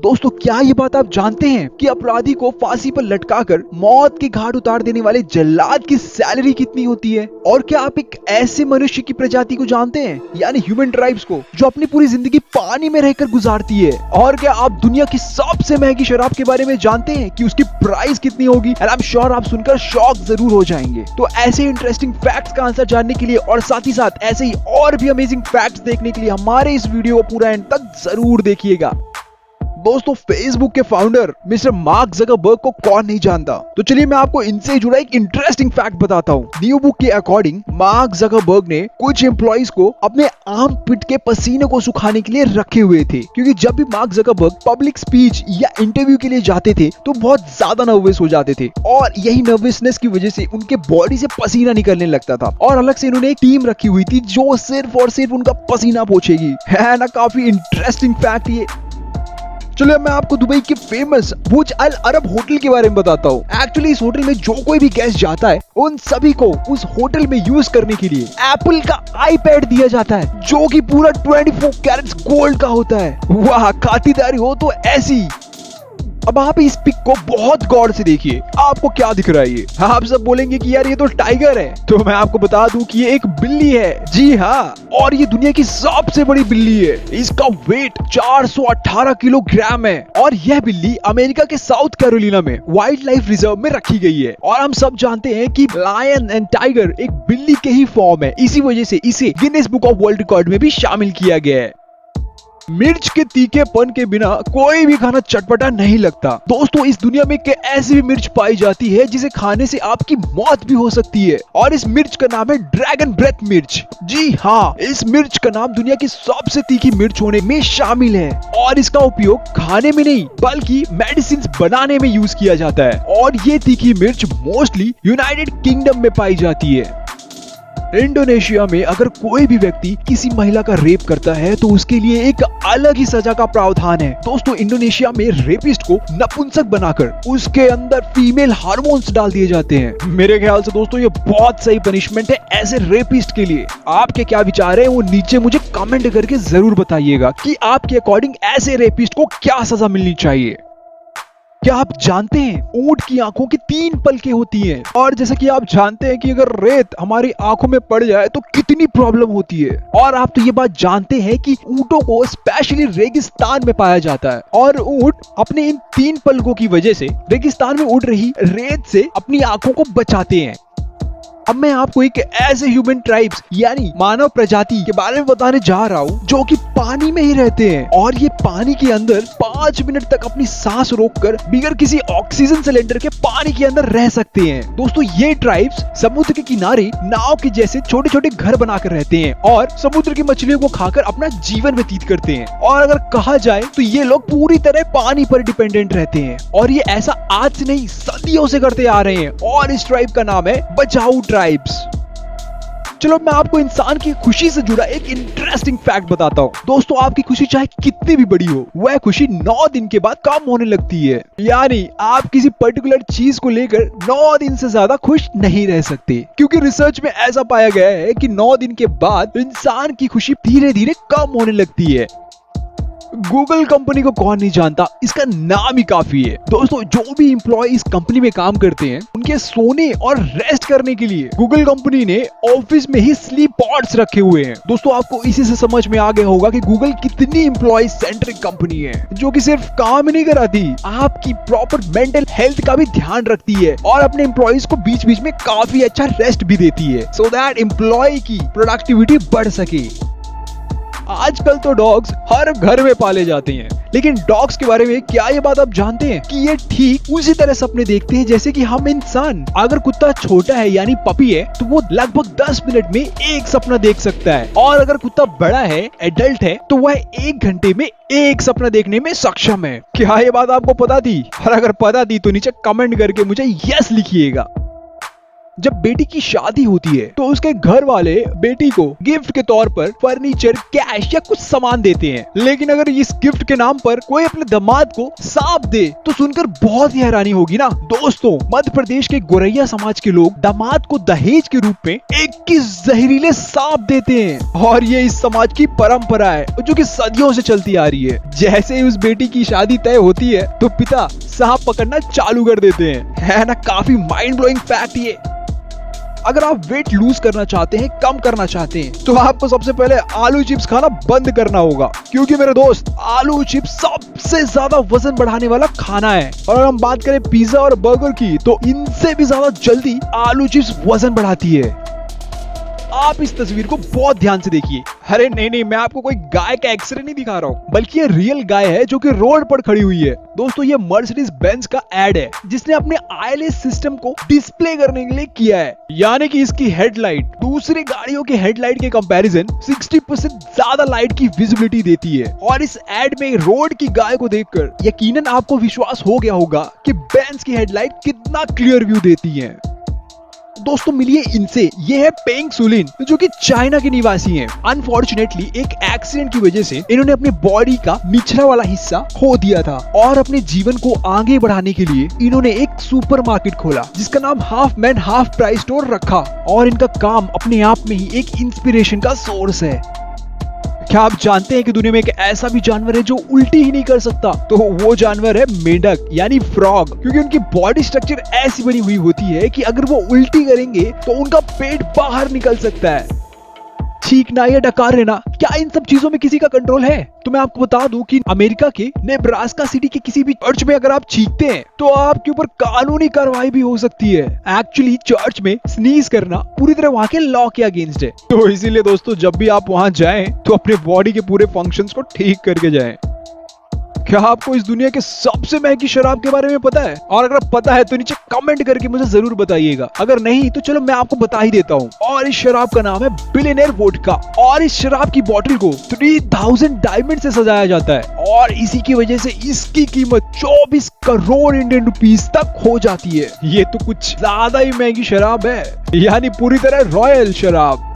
दोस्तों क्या ये बात आप जानते हैं कि अपराधी को फांसी पर लटकाकर मौत के घाट उतार देने वाले जल्लाद की सैलरी कितनी होती है? और क्या आप एक ऐसे मनुष्य की प्रजाति को जानते हैं, यानी ह्यूमन ट्राइब्स को, जो अपनी पूरी जिंदगी पानी में रहकर गुजारती है? और क्या आप दुनिया की सबसे महंगी शराब के बारे में जानते हैं कि उसकी प्राइस कितनी होगी? एंड आई एम श्योर आप सुनकर शॉक जरूर हो जाएंगे। तो ऐसे इंटरेस्टिंग फैक्ट्स का आंसर जानने के लिए और साथ ही साथ ऐसे ही और भी अमेजिंग फैक्ट्स देखने के लिए हमारे इस वीडियो को पूरा एंड तक जरूर देखिएगा। दोस्तों फेसबुक के फाउंडर मिस्टर मार्क ज़करबर्ग को कौन नहीं जानता? तो चलिए मैं आपको इनसे जुड़ा एक इंटरेस्टिंग फैक्ट बताता हूँ। न्यू बुक के अकॉर्डिंग मार्क ज़करबर्ग ने कुछ एम्प्लॉइज को अपने आर्म पिट के पसीने को सुखाने के लिए रखे हुए थे, क्योंकि जब भी मार्क ज़करबर्ग पब्लिक स्पीच या इंटरव्यू के लिए जाते थे तो बहुत ज्यादा नर्वस हो जाते थे और यही नर्वसनेस की वजह से उनके बॉडी से पसीना निकलने लगता था। और अलग से इन्होंने एक टीम रखी हुई थी जो सिर्फ और सिर्फ उनका पसीना पोंछेगी। है ना काफी इंटरेस्टिंग फैक्ट ये। चलो मैं आपको दुबई के फेमस बुर्ज अल अरब होटल के बारे में बताता हूँ। एक्चुअली इस होटल में जो कोई भी गेस्ट जाता है उन सभी को उस होटल में यूज करने के लिए एप्पल का आईपैड दिया जाता है, जो कि पूरा 24 कैरेट्स गोल्ड का होता है। वाह, खातिरदारी हो तो ऐसी। अब आप इस पिक को बहुत गौर से देखिए, आपको क्या दिख रहा है ये? आप सब बोलेंगे कि यार ये तो टाइगर है, तो मैं आपको बता दूं कि ये एक बिल्ली है। जी हाँ, और ये दुनिया की सबसे बड़ी बिल्ली है। इसका वेट 418 किलोग्राम है और यह बिल्ली अमेरिका के साउथ कैरोलिना में वाइल्ड लाइफ रिजर्व में रखी गई है। और हम सब जानते हैं कि लायन एंड टाइगर एक बिल्ली के ही फॉर्म है, इसी वजह से इसे Guinness book of world record में भी शामिल किया गया है। मिर्च के तीखेपन के बिना कोई भी खाना चटपटा नहीं लगता। दोस्तों इस दुनिया में ऐसी भी मिर्च पाई जाती है जिसे खाने से आपकी मौत भी हो सकती है, और इस मिर्च का नाम है ड्रैगन ब्रेथ मिर्च। जी हाँ, इस मिर्च का नाम दुनिया की सबसे तीखी मिर्च होने में शामिल है और इसका उपयोग खाने में नहीं बल्कि मेडिसिन बनाने में यूज किया जाता है। और ये तीखी मिर्च मोस्टली यूनाइटेड किंगडम में पाई जाती है। इंडोनेशिया में अगर कोई भी व्यक्ति किसी महिला का रेप करता है तो उसके लिए एक अलग ही सजा का प्रावधान है। दोस्तों इंडोनेशिया में रेपिस्ट को नपुंसक बनाकर उसके अंदर फीमेल हार्मोन्स डाल दिए जाते हैं। मेरे ख्याल से दोस्तों ये बहुत सही पनिशमेंट है ऐसे रेपिस्ट के लिए। आपके क्या विचार है वो नीचे मुझे कमेंट करके जरूर बताइएगा कि आपके अकॉर्डिंग ऐसे रेपिस्ट को क्या सजा मिलनी चाहिए। क्या आप जानते हैं ऊंट की आंखों की 3 पलकें होती हैं, और जैसा कि आप जानते हैं कि अगर रेत हमारी आंखों में पड़ जाए तो कितनी प्रॉब्लम होती है। और आप तो ये बात जानते हैं कि ऊंटों को स्पेशली रेगिस्तान में पाया जाता है और ऊंट अपने इन 3 पलकों की वजह से रेगिस्तान में उड़ रही रेत से अपनी आंखों को बचाते हैं। अब मैं आपको एक ऐसे ह्यूमन ट्राइब्स यानी मानव प्रजाति के बारे में बताने जा रहा हूँ जो कि पानी में ही रहते हैं और ये पानी के अंदर 5 मिनट तक अपनी सांस रोककर बिगर किसी ऑक्सीजन सिलेंडर के पानी के अंदर रह सकते हैं। दोस्तों ये ट्राइब्स समुद्र के किनारे नाव के जैसे छोटे छोटे घर बनाकर रहते हैं और समुद्र की मछलियों को खाकर अपना जीवन व्यतीत करते हैं। और अगर कहा जाए तो ये लोग पूरी तरह पानी पर डिपेंडेंट रहते हैं और ये ऐसा आज से नहीं सदियों से करते आ रहे हैं। और इस ट्राइब का नाम है बचाऊ ट्राइब्स। चलो मैं आपको इंसान की खुशी से जुड़ा एक इंटरेस्टिंग फैक्ट बताता हूँ। दोस्तों आपकी खुशी चाहे कितनी भी बड़ी हो, वह खुशी 9 दिन के बाद कम होने लगती है। यानी आप किसी पर्टिकुलर चीज को लेकर 9 दिन से ज्यादा खुश नहीं रह सकते, क्योंकि रिसर्च में ऐसा पाया गया है कि 9 दिन के बाद इंसान की खुशी धीरे धीरे कम होने लगती है। गूगल कंपनी को कौन नहीं जानता, इसका नाम ही काफी है। दोस्तों जो भी एम्प्लॉय इस कंपनी में काम करते हैं उनके सोने और रेस्ट करने के लिए गूगल कंपनी ने ऑफिस में ही स्लीप पॉड्स रखे हुए हैं। दोस्तों आपको इसी से समझ में आ गया होगा कि गूगल कितनी एम्प्लॉय सेंट्रिक कंपनी है, जो कि सिर्फ काम ही नहीं कराती, आपकी प्रॉपर मेंटल हेल्थ का भी ध्यान रखती है और अपने एम्प्लॉयज को बीच बीच में काफी अच्छा रेस्ट भी देती है, सो दैट एम्प्लॉय की प्रोडक्टिविटी बढ़ सके। आजकल तो डॉग्स हर घर में पाले जाते हैं, लेकिन डॉग्स के बारे में क्या ये बात आप जानते हैं कि ये ठीक उसी तरह सपने देखते हैं जैसे कि हम इंसान। अगर कुत्ता छोटा है यानी पपी है तो वो लगभग 10 मिनट में एक सपना देख सकता है, और अगर कुत्ता बड़ा है एडल्ट है तो वह 1 घंटे में एक सपना देखने में सक्षम है। क्या ये बात आपको पता थी? और अगर पता थी तो नीचे कमेंट करके मुझे यस लिखिएगा। जब बेटी की शादी होती है तो उसके घर वाले बेटी को गिफ्ट के तौर पर फर्नीचर, कैश या कुछ सामान देते हैं। लेकिन अगर इस गिफ्ट के नाम पर कोई अपने दामाद को सांप दे तो सुनकर बहुत ही हैरानी होगी ना। दोस्तों, मध्य प्रदेश के गोरैया समाज के लोग दामाद को दहेज के रूप में 21 जहरीले सांप देते हैं और ये इस समाज की परंपरा है जो कि सदियों से चलती आ रही है। जैसे ही उस बेटी की शादी तय होती है तो पिता सांप पकड़ना चालू कर देते हैं। है ना काफी माइंड ब्लोइंग फैक्ट ये। अगर आप वेट लूज करना चाहते हैं, कम करना चाहते हैं, तो आपको सबसे पहले आलू चिप्स खाना बंद करना होगा, क्योंकि मेरे दोस्त आलू चिप्स सबसे ज्यादा वजन बढ़ाने वाला खाना है। और अगर हम बात करें पिज्जा और बर्गर की, तो इनसे भी ज्यादा जल्दी आलू चिप्स वजन बढ़ाती है। आप इस तस्वीर को बहुत ध्यान से देखिए। अरे नहीं, मैं आपको कोई गाय का एक्सरे नहीं दिखा रहा हूँ, बल्कि ये रियल गाय है जो कि रोड पर खड़ी हुई है। दोस्तों, ये मर्सिडीज बेंज का एड है जिसने अपने आईएलएस सिस्टम को डिस्प्ले करने के लिए किया है। यानी कि इसकी हेडलाइट दूसरी गाड़ियों के हेडलाइट के कंपैरिजन 60% ज्यादा लाइट की विजिबिलिटी देती है। और इस एड में रोड की गाय को देखकर यकीनन आपको विश्वास हो गया होगा कि बेंज की हेडलाइट कितना क्लियर व्यू देती है। दोस्तों, मिलिए इनसे। ये है पेंग सुलिन, जो कि चाइना के निवासी हैं। अनफॉर्चुनेटली एक एक्सीडेंट की वजह से इन्होंने अपने बॉडी का निचला वाला हिस्सा खो दिया था और अपने जीवन को आगे बढ़ाने के लिए इन्होंने एक सुपरमार्केट खोला जिसका नाम half man half price store रखा। और इनका काम अपने आप में ही एक इंस्पिरेशन का सोर्स है। क्या आप जानते हैं कि दुनिया में एक ऐसा भी जानवर है जो उल्टी ही नहीं कर सकता? तो वो जानवर है मेंढक यानी फ्रॉग, क्योंकि उनकी बॉडी स्ट्रक्चर ऐसी बनी हुई होती है कि अगर वो उल्टी करेंगे तो उनका पेट बाहर निकल सकता है। छींकना या डकार लेना, क्या इन सब चीजों में किसी का कंट्रोल है? तो मैं आपको बता दूं कि अमेरिका के नेब्रास्का सिटी के किसी भी चर्च में अगर आप छींकते हैं तो आपके ऊपर कानूनी कार्रवाई भी हो सकती है। एक्चुअली चर्च में स्नीज करना पूरी तरह वहां के लॉ के अगेंस्ट है। तो इसीलिए दोस्तों, जब भी आप वहां जाएं तो अपने बॉडी के पूरे फंक्शंस को ठीक करके जाएं। क्या आपको इस दुनिया के सबसे महंगी शराब के बारे में पता है? और अगर पता है तो नीचे कमेंट करके मुझे जरूर बताइएगा। अगर नहीं तो चलो मैं आपको बता ही देता हूँ। और इस शराब का नाम है बिलियनेयर वोडका। और इस शराब की बोतल को 3000 डायमंड से सजाया जाता है और इसी की वजह से इसकी कीमत 24 करोड़ इंडियन रुपीस तक हो जाती है। ये तो कुछ ज्यादा ही महंगी शराब है, यानी पूरी तरह रॉयल शराब।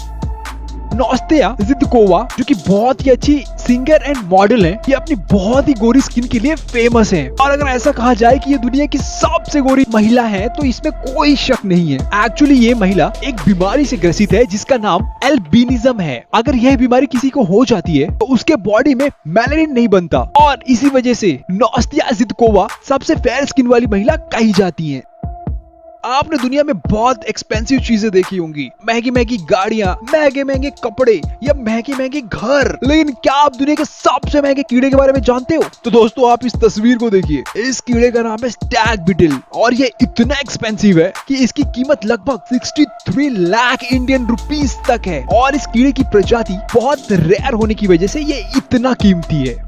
नोस्तिया जिदकोवा, जो कि बहुत ही अच्छी सिंगर एंड मॉडल है, ये अपनी बहुत ही गोरी स्किन के लिए फेमस है। और अगर ऐसा कहा जाए कि ये दुनिया की सबसे गोरी महिला है तो इसमें कोई शक नहीं है। एक्चुअली ये महिला एक बीमारी से ग्रसित है जिसका नाम एल्बिनिज्म है। अगर यह बीमारी किसी को हो जाती है तो उसके बॉडी में मेलानिन नहीं बनता और इसी वजह से नोस्तिया जिदकोवा सबसे फेयर स्किन वाली महिला कही जाती है। आपने दुनिया में बहुत एक्सपेंसिव चीजें देखी होंगी, महंगी महंगी गाड़ियां, महंगे महंगे कपड़े या महंगे महंगे घर, लेकिन क्या आप दुनिया के सबसे महंगे कीड़े के बारे में जानते हो? तो दोस्तों, आप इस तस्वीर को देखिए। इस कीड़े का नाम है स्टैग बीटल और ये इतना एक्सपेंसिव है कि इसकी कीमत लगभग 63 लाख इंडियन रुपीस तक है। और इस कीड़े की प्रजाति बहुत रेयर होने की वजह से ये इतना कीमती है।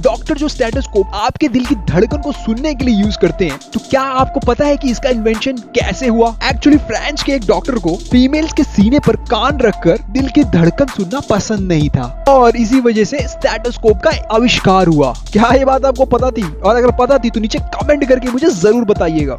डॉक्टर जो स्टेथोस्कोप आपके दिल की धड़कन को सुनने के लिए यूज करते हैं, तो क्या आपको पता है कि इसका इन्वेंशन कैसे हुआ? एक्चुअली फ्रेंच के एक डॉक्टर को फीमेल्स के सीने पर कान रखकर दिल की धड़कन सुनना पसंद नहीं था और इसी वजह से स्टेथोस्कोप का आविष्कार हुआ। क्या ये बात आपको पता थी? और अगर पता थी तो नीचे कमेंट करके मुझे जरूर बताइएगा।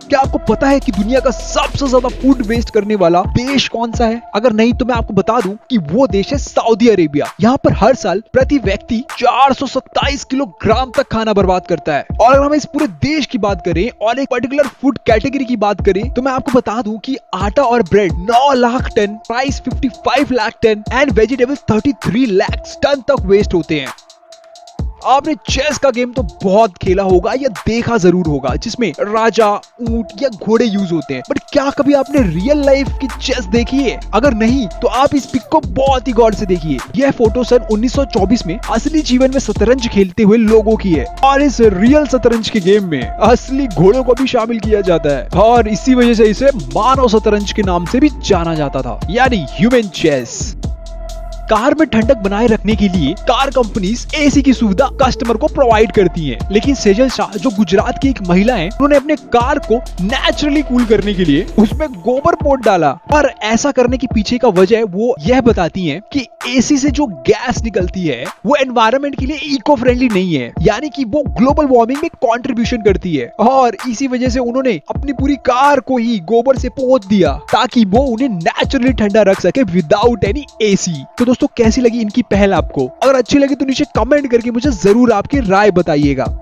क्या आपको पता है कि दुनिया का सबसे ज्यादा फूड वेस्ट करने वाला देश कौन सा है? अगर नहीं तो मैं आपको बता दूं कि वो देश है सऊदी अरेबिया। यहाँ पर हर साल प्रति व्यक्ति 427 किलोग्राम तक खाना बर्बाद करता है। और अगर हम इस पूरे देश की बात करें और एक पर्टिकुलर फूड कैटेगरी की बात करें तो मैं आपको बता दूं कि आटा और bread 9 lakh ton, rice 55 lakh ton and vegetables 33 lakh ton तक वेस्ट होते हैं। आपने चेस का गेम तो बहुत खेला होगा या देखा जरूर होगा, जिसमें राजा, ऊंट या घोड़े यूज होते हैं। बट क्या कभी आपने रियल लाइफ की चेस देखी है? अगर नहीं तो आप इस पिक को बहुत ही गौर से देखिए। यह फोटो सन 1924 में असली जीवन में शतरंज खेलते हुए लोगों की है और इस रियल शतरंज के गेम में असली घोड़ों को भी शामिल किया जाता है और इसी वजह से इसे मानव शतरंज के नाम से भी जाना जाता था, यानी ह्यूमन चेस। कार में ठंडक बनाए रखने के लिए कार कंपनीज एसी की सुविधा कस्टमर को प्रोवाइड करती हैं। लेकिन सेजल शाह जो गुजरात की एक महिला है, उन्होंने अपने कार को नेचुरली कूल करने के लिए उसमें गोबर पोत डाला। और ऐसा करने के पीछे का वजह वो यह बताती हैं कि एसी से जो गैस निकलती है वो एनवायरनमेंट के लिए इको फ्रेंडली नहीं है, यानी कि वो ग्लोबल वार्मिंग में कंट्रीब्यूशन करती है। और इसी वजह से उन्होंने अपनी पूरी कार को ही गोबर से पोत दिया ताकि वो उन्हें नेचुरली ठंडा रख सके विदाउट एनी एसी। तो दोस्तों कैसी लगी इनकी पहल आपको? अगर अच्छी लगी तो नीचे कमेंट करके मुझे जरूर आपकी राय बताइएगा।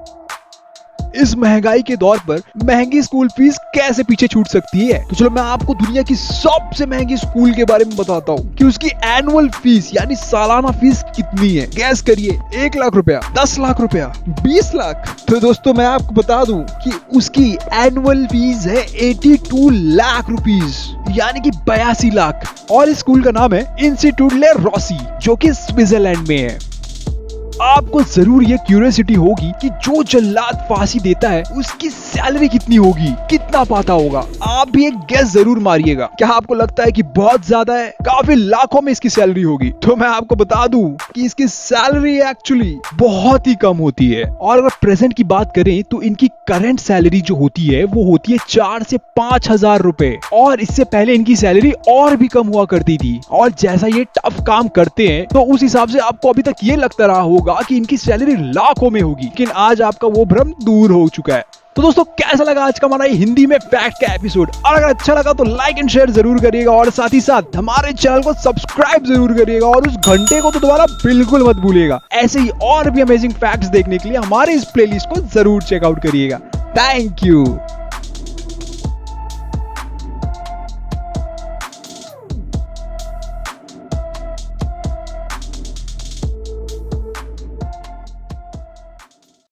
इस महंगाई के दौर पर महंगी स्कूल फीस कैसे पीछे छूट सकती है? तो चलो मैं आपको दुनिया की सबसे महंगी स्कूल के बारे में बताता हूँ कि उसकी एनुअल फीस यानी सालाना फीस कितनी है। गैस करिए, 1 लाख रुपया, 10 लाख रुपया, 20 लाख। तो दोस्तों मैं आपको बता दूं कि उसकी एनुअल फीस है 82 लाख रुपीज, यानी कि 82 लाख। और इस स्कूल का नाम है इंस्टीट्यूट ले रॉसी, जो कि स्विट्जरलैंड में है। आपको जरूर ये क्यूरियोसिटी होगी कि जो जल्लाद फांसी देता है उसकी सैलरी कितनी होगी, कितना पाता होगा। आप भी एक गेस जरूर मारिएगा। क्या आपको लगता है कि बहुत ज्यादा है? काफी लाखों में इसकी सैलरी होगी। तो मैं आपको बता दूं कि इसकी सैलरी एक्चुअली बहुत ही कम होती है। और अगर प्रेजेंट की बात करें तो इनकी करंट सैलरी जो होती है वो होती है 4 से 5 हजार रुपए। और इससे पहले इनकी सैलरी और भी कम हुआ करती थी। और जैसा ये टफ काम करते हैं तो उस हिसाब से आपको अभी तक ये लगता रहा होगा कि इनकी सैलरी लाखों में होगी, लेकिन आज आपका वो भ्रम दूर हो चुका है। तो दोस्तों कैसा लगा आज का हमारा हिंदी में फैक्ट का एपिसोड? और अगर अच्छा लगा तो लाइक एंड शेयर जरूर करिएगा और साथ ही साथ हमारे चैनल को सब्सक्राइब जरूर करिएगा और उस घंटे को तो दोबारा बिल्कुल मत भूलिएगा। ऐसे ही और भी अमेजिंग फैक्ट्स देखने के लिए हमारे इस प्लेलिस्ट को जरूर चेकआउट करिएगा। Thank you.